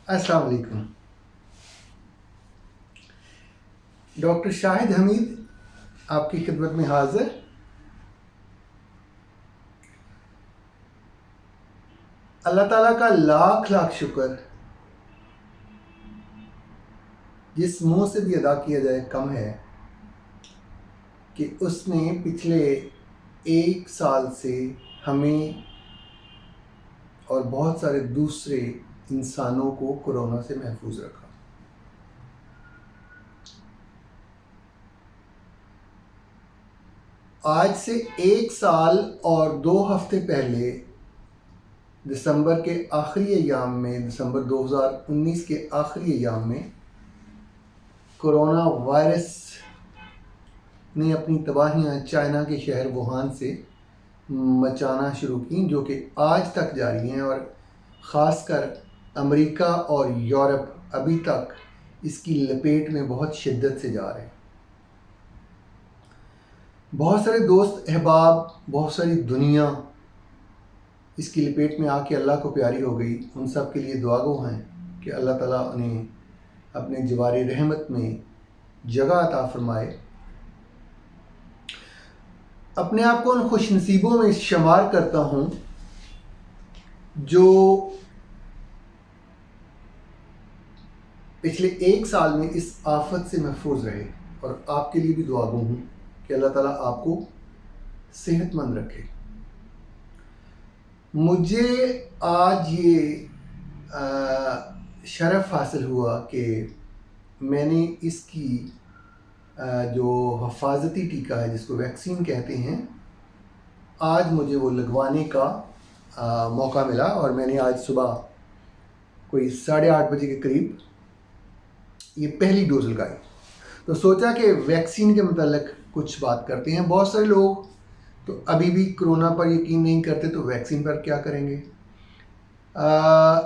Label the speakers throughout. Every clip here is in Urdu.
Speaker 1: السلام علیکم. ڈاکٹر شاہد حمید آپ کی خدمت میں حاضر. اللہ تعالیٰ کا لاکھ لاکھ شکر، جس منہ سے بھی ادا کیا جائے کم ہے، کہ اس نے پچھلے 1 سال سے ہمیں اور بہت سارے دوسرے انسانوں کو کورونا سے محفوظ رکھا. آج سے 1 سال اور 2 ہفتے پہلے دسمبر کے آخری ایام میں، دسمبر 2019 کے آخری ایام میں کورونا وائرس نے اپنی تباہیاں چائنا کے شہر ووہان سے مچانا شروع کیں، جو کہ آج تک جاری ہیں، اور خاص کر امریکہ اور یورپ ابھی تک اس کی لپیٹ میں بہت شدت سے جا رہے ہیں. بہت سارے دوست احباب، بہت ساری دنیا اس کی لپیٹ میں آ کے اللہ کو پیاری ہو گئی. ان سب کے لیے دعا گو ہیں کہ اللہ تعالیٰ انہیں اپنے جوار رحمت میں جگہ عطا فرمائے. اپنے آپ کو ان خوش نصیبوں میں شمار کرتا ہوں جو پچھلے 1 سال میں اس آفت سے محفوظ رہے، اور آپ کے لیے بھی دعا گو ہوں کہ اللہ تعالیٰ آپ کو صحت مند رکھے. مجھے آج یہ شرف حاصل ہوا کہ میں نے اس کی جو حفاظتی ٹیکہ ہے، جس کو ویکسین کہتے ہیں، آج مجھے وہ لگوانے کا موقع ملا، اور میں نے آج صبح کوئی 8:30 بجے کے قریب یہ پہلی ڈوز لگائی. تو سوچا کہ ویکسین کے متعلق کچھ بات کرتے ہیں. بہت سارے لوگ تو ابھی بھی کرونا پر یقین نہیں کرتے، تو ویکسین پر کیا کریں گے.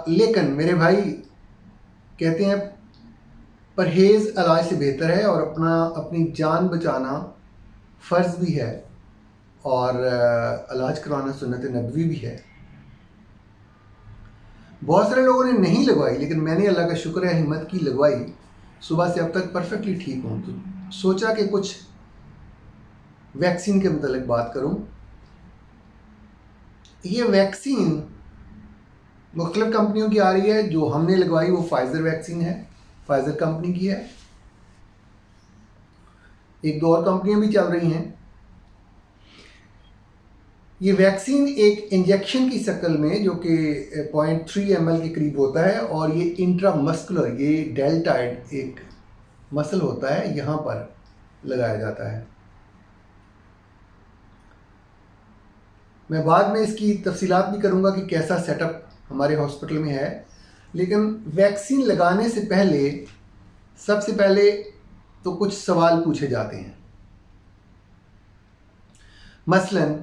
Speaker 1: لیکن میرے بھائی کہتے ہیں پرہیز علاج سے بہتر ہے، اور اپنی جان بچانا فرض بھی ہے، اور علاج کروانا سنت نبوی بھی ہے. بہت سارے لوگوں نے نہیں لگوائی، لیکن میں نے اللہ کا شکر ہے ہمت کی، لگوائی. صبح سے اب تک پرفیکٹلی ٹھیک ہوں. تو سوچا کہ کچھ ویکسین کے متعلق بات کروں. یہ ویکسین مختلف کمپنیوں کی آ رہی ہے. جو ہم نے لگوائی وہ فائزر ویکسین ہے، فائزر کمپنی کی ہے. ایک دو اور کمپنیاں بھی چل رہی ہیں. یہ ویکسین ایک انجیکشن کی شکل میں، جو کہ 0.3 ml کے قریب ہوتا ہے، اور یہ انٹرا مسکولر، یہ ڈیلٹائڈ ایک مسل ہوتا ہے، یہاں پر لگایا جاتا ہے. میں بعد میں اس کی تفصیلات بھی کروں گا کہ کیسا سیٹ اپ ہمارے ہاسپٹل میں ہے. لیکن ویکسین لگانے سے پہلے سب سے پہلے تو کچھ سوال پوچھے جاتے ہیں. مثلاً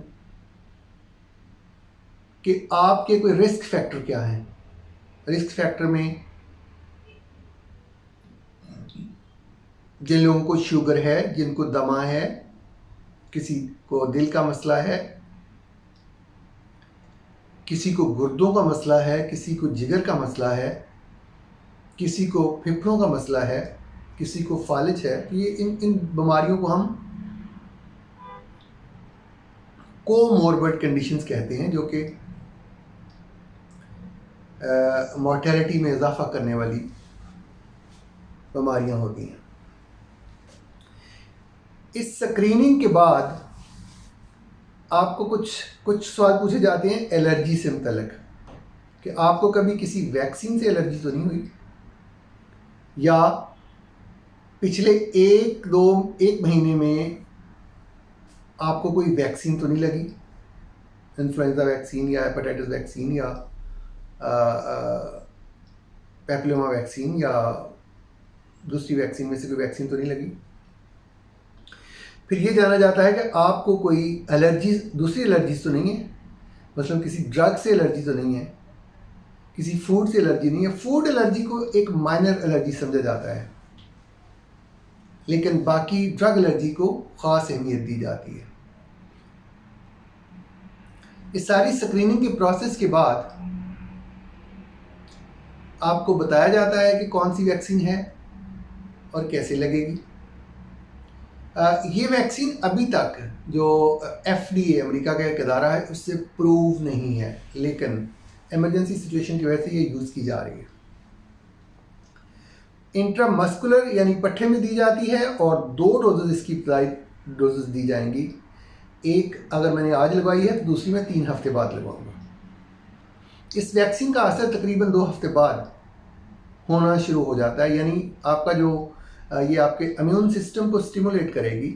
Speaker 1: کہ آپ کے کوئی رسک فیکٹر کیا ہیں. رسک فیکٹر میں جن لوگوں کو شوگر ہے، جن کو دمہ ہے، کسی کو دل کا مسئلہ ہے، کسی کو گردوں کا مسئلہ ہے، کسی کو جگر کا مسئلہ ہے، کسی کو پھیپھڑوں کا مسئلہ ہے، کسی کو فالج ہے. یہ ان بیماریوں کو ہم کو موربڈ کنڈیشنز کہتے ہیں، جو کہ مورٹیلٹی میں اضافہ کرنے والی بیماریاں ہوتی ہیں. اس اسکریننگ کے بعد آپ کو کچھ سوال پوچھے جاتے ہیں الرجی سے متعلق، کہ آپ کو کبھی کسی ویکسین سے الرجی تو نہیں ہوئی، یا پچھلے 1 مہینے میں آپ کو کوئی ویکسین تو نہیں لگی، انفلوئنزا ویکسین یا ہیپاٹائٹس ویکسین یا پیپلوما ویکسین یا دوسری ویکسین میں سے کوئی ویکسین تو نہیں لگی. پھر یہ جانا جاتا ہے کہ آپ کو کوئی الرجی، دوسری الرجیز تو نہیں ہے. مثلا کسی ڈرگ سے الرجی تو نہیں ہے، کسی فوڈ سے الرجی نہیں ہے. فوڈ الرجی کو ایک مائنر الرجی سمجھا جاتا ہے، لیکن باقی ڈرگ الرجی کو خاص اہمیت دی جاتی ہے. اس ساری اسکریننگ کے پروسیس کے بعد آپ کو بتایا جاتا ہے کہ کون سی ویکسین ہے اور کیسے لگے گی. یہ ویکسین ابھی تک جو FDA امریکہ کا ایک ادارہ ہے اس سے پروو نہیں ہے، لیکن ایمرجنسی سچویشن کی وجہ سے یہ یوز کی جا رہی ہے. انٹرا مسکولر یعنی پٹھے میں دی جاتی ہے اور 2 ڈوزز اس کی ابتدائی ڈوزز دی جائیں گی. ایک اگر میں نے آج لگوائی ہے تو دوسری میں 3 ہفتے بعد لگواؤں گا. اس ویکسین کا اثر تقریباً 2 ہفتے بعد ہونا شروع ہو جاتا ہے، یعنی آپ کا جو یہ آپ کے امیون سسٹم کو اسٹیمولیٹ کرے گی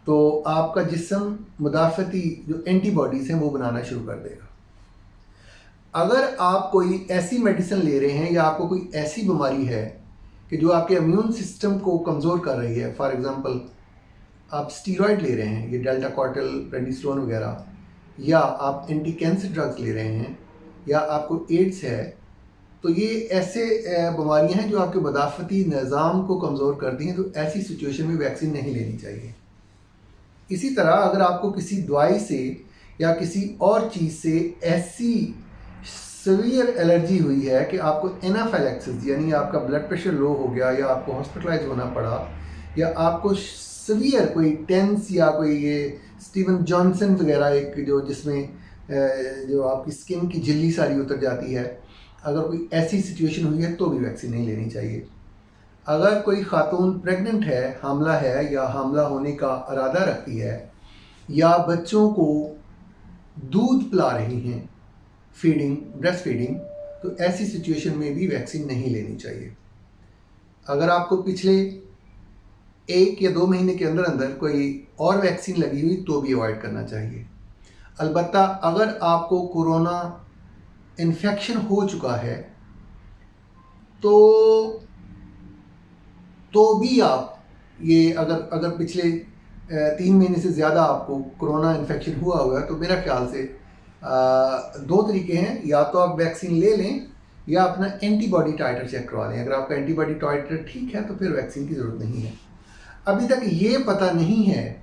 Speaker 1: تو آپ کا جسم مدافعتی جو اینٹی باڈیز ہیں وہ بنانا شروع کر دے گا. اگر آپ کوئی ایسی میڈیسن لے رہے ہیں یا آپ کو کوئی ایسی بیماری ہے کہ جو آپ کے امیون سسٹم کو کمزور کر رہی ہے، فار ایگزامپل آپ اسٹیرائڈ لے رہے ہیں، یہ ڈیلٹا کارٹل، پریڈنیسولون وغیرہ، یا آپ اینٹی کینسر ڈرگز لے رہے ہیں، یا آپ کو ایڈس ہے، تو یہ ایسے بیماریاں ہیں جو آپ کے مدافعتی نظام کو کمزور کرتی ہیں، تو ایسی سچویشن میں ویکسین نہیں لینی چاہیے. اسی طرح اگر آپ کو کسی دوائی سے یا کسی اور چیز سے ایسی سیویئر الرجی ہوئی ہے کہ آپ کو اینافیلیکسس یعنی آپ کا بلڈ پریشر لو ہو گیا، یا آپ کو ہاسپٹلائز ہونا پڑا، یا آپ کو سیویئر کوئی ٹینس یا کوئی یہ اسٹیون جانسن وغیرہ ایک جو جس میں جو آپ کی اسکن کی جھلی ساری اتر جاتی ہے، اگر کوئی ایسی سچویشن ہوئی ہے تو بھی ویکسین نہیں لینی چاہیے. اگر کوئی خاتون پریگننٹ ہے، حاملہ ہے یا حاملہ ہونے کا ارادہ رکھتی ہے، یا بچوں کو دودھ پلا رہی ہیں، بریسٹ فیڈنگ، تو ایسی سچویشن میں بھی ویکسین نہیں لینی چاہیے. اگر آپ کو پچھلے 1 یا 2 مہینے کے اندر اندر کوئی اور ویکسین لگی ہوئی تو بھی اوائڈ کرنا چاہیے. البتہ اگر آپ کو کورونا انفیکشن ہو چکا ہے تو بھی آپ یہ اگر پچھلے 3 مہینے سے زیادہ آپ کو کورونا انفیکشن ہوا ہے تو میرا خیال سے 2 طریقے ہیں، یا تو آپ ویکسین لے لیں یا اپنا اینٹی باڈی ٹائٹر چیک کروا لیں. اگر آپ کا اینٹی باڈی ٹائٹر ٹھیک ہے تو پھر ویکسین کی ضرورت نہیں ہے. ابھی تک یہ پتہ نہیں ہے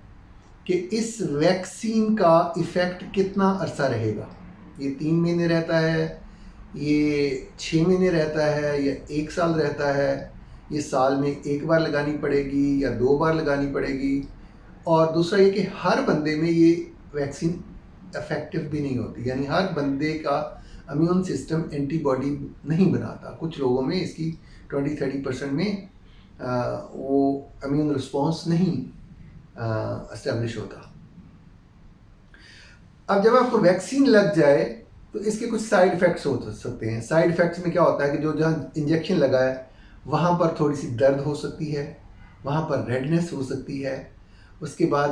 Speaker 1: کہ اس ویکسین کا ایفیکٹ کتنا عرصہ رہے گا. یہ 3 مہینے رہتا ہے، یہ 6 مہینے رہتا ہے، یا 1 سال رہتا ہے، یہ سال میں 1 بار لگانی پڑے گی یا 2 بار لگانی پڑے گی. اور دوسرا یہ کہ ہر بندے میں یہ ویکسین افیکٹو بھی نہیں ہوتی، یعنی ہر بندے کا امیون سسٹم اینٹی باڈی نہیں بناتا. کچھ لوگوں میں اس کی 20-30% میں وہ امیون رسپانس نہیں اسٹیبلش ہوتا. اب جب آپ کو ویکسین لگ جائے تو اس کے کچھ سائیڈ افیکٹس ہو سکتے ہیں. سائیڈ افیکٹس میں کیا ہوتا ہے کہ جو جہاں انجیکشن لگا ہے وہاں پر تھوڑی سی درد ہو سکتی ہے، وہاں پر ریڈنس ہو سکتی ہے. اس کے بعد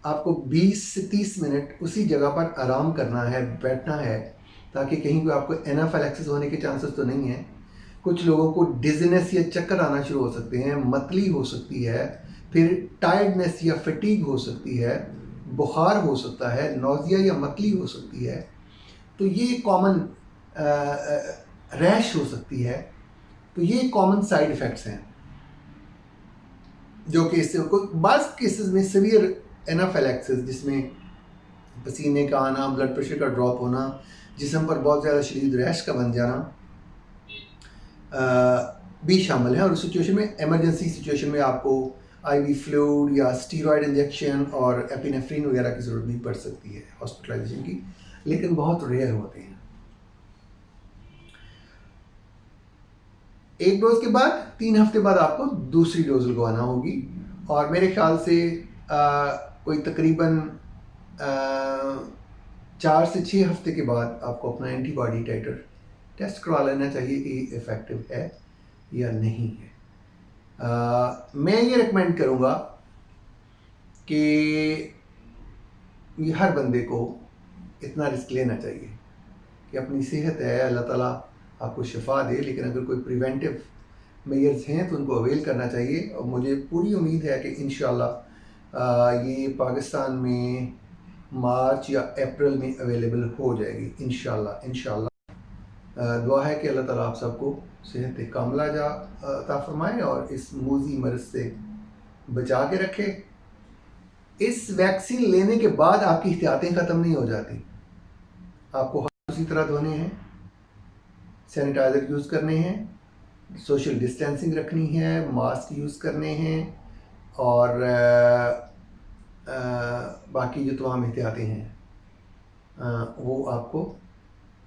Speaker 1: آپ کو 20 سے 30 منٹ اسی جگہ پر آرام کرنا ہے، بیٹھنا ہے، تاکہ کہیں کوئی آپ کو اینافیلیکسس ہونے کے چانسز تو نہیں ہیں. کچھ لوگوں کو ڈیزنس یا چکر آنا شروع ہو سکتے ہیں، متلی ہو سکتی ہے، پھر ٹائرڈنس یا فٹیگ ہو سکتی ہے، بخار ہو سکتا ہے، نوزیا یا متلی ہو سکتی ہے. تو یہ کامن ریش ہو سکتی ہے. تو یہ کامن سائیڈ افیکٹس ہیں جو کہ اس سے بعض کیسز میں سیویئر اینافیلیکسس جس میں پسینے کا آنا، بلڈ پریشر کا ڈراپ ہونا، جسم پر بہت زیادہ شدید ریش کا بن جانا بھی شامل ہے. اور اس سچویشن میں ایمرجنسی سچویشن میں آپ کو آئی وی فلوئڈ یا اسٹیرائڈ انجیکشن اور ایپینیفرین وغیرہ کی ضرورت نہیں پڑ سکتی ہے ہاسپٹلائزیشن کی، لیکن بہت ریئر ہوتے ہیں. 1 ڈوز کے بعد 3 ہفتے بعد آپ کو دوسری ڈوز لگوانا ہوگی. اور میرے خیال سے کوئی تقریباً 4 سے 6 ہفتے کے بعد آپ کو اپنا اینٹی باڈی ٹائٹر ٹیسٹ کروا لینا چاہیے کہ یہ افیکٹو ہے یا نہیں ہے. میں یہ ریکمینڈ کروں گا کہ یہ ہر بندے کو اتنا رسک لینا چاہیے کہ اپنی صحت ہے، اللہ تعالیٰ آپ کو شفا دے، لیکن اگر کوئی پریونٹیو میئرز ہیں تو ان کو اویل کرنا چاہیے. اور مجھے پوری امید ہے کہ انشاءاللہ یہ پاکستان میں مارچ یا اپریل میں اویلیبل ہو جائے گی انشاءاللہ. دعا ہے کہ اللہ تعالیٰ آپ سب کو صحت کاملہ عطا فرمائے اور اس موذی مرض سے بچا کے رکھے. اس ویکسین لینے کے بعد آپ کی احتیاطیں ختم نہیں ہو جاتی. آپ کو ہاتھ اسی طرح دھونے ہیں، سینیٹائزر یوز کرنے ہیں، سوشل ڈسٹینسنگ رکھنی ہے، ماسک یوز کرنے ہیں، اور باقی جو تمام احتیاطیں ہیں وہ آپ کو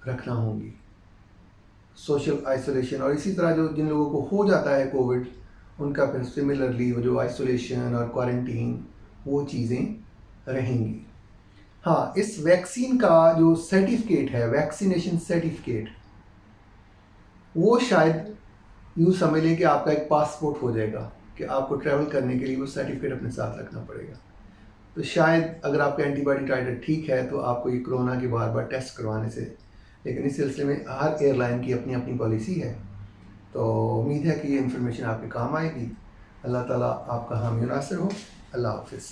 Speaker 1: رکھنا ہوں گی. سوشل آئسولیشن، اور اسی طرح جو جن لوگوں کو ہو جاتا ہے کووڈ، ان کا پھر سملرلی وہ جو آئسولیشن اور کوارنٹین وہ چیزیں رہیں گی. ہاں، اس ویکسین کا جو سرٹیفکیٹ ہے، ویکسینیشن سرٹیفکیٹ، وہ شاید یوں سمجھ لیں کہ آپ کا ایک پاسپورٹ ہو جائے گا کہ آپ کو ٹریول کرنے کے لیے وہ سرٹیفکیٹ اپنے ساتھ رکھنا پڑے گا. تو شاید اگر آپ کا اینٹی باڈی ٹائٹر ٹھیک ہے تو آپ کو یہ کرونا کے بار بار ٹیسٹ کروانے سے، لیکن اس سلسلے میں ہر ایئر لائن کی اپنی اپنی پالیسی ہے. تو امید ہے کہ یہ انفارمیشن آپ کے کام آئے گی. اللہ تعالیٰ آپ کا حامی و ناصر ہو. اللہ حافظ.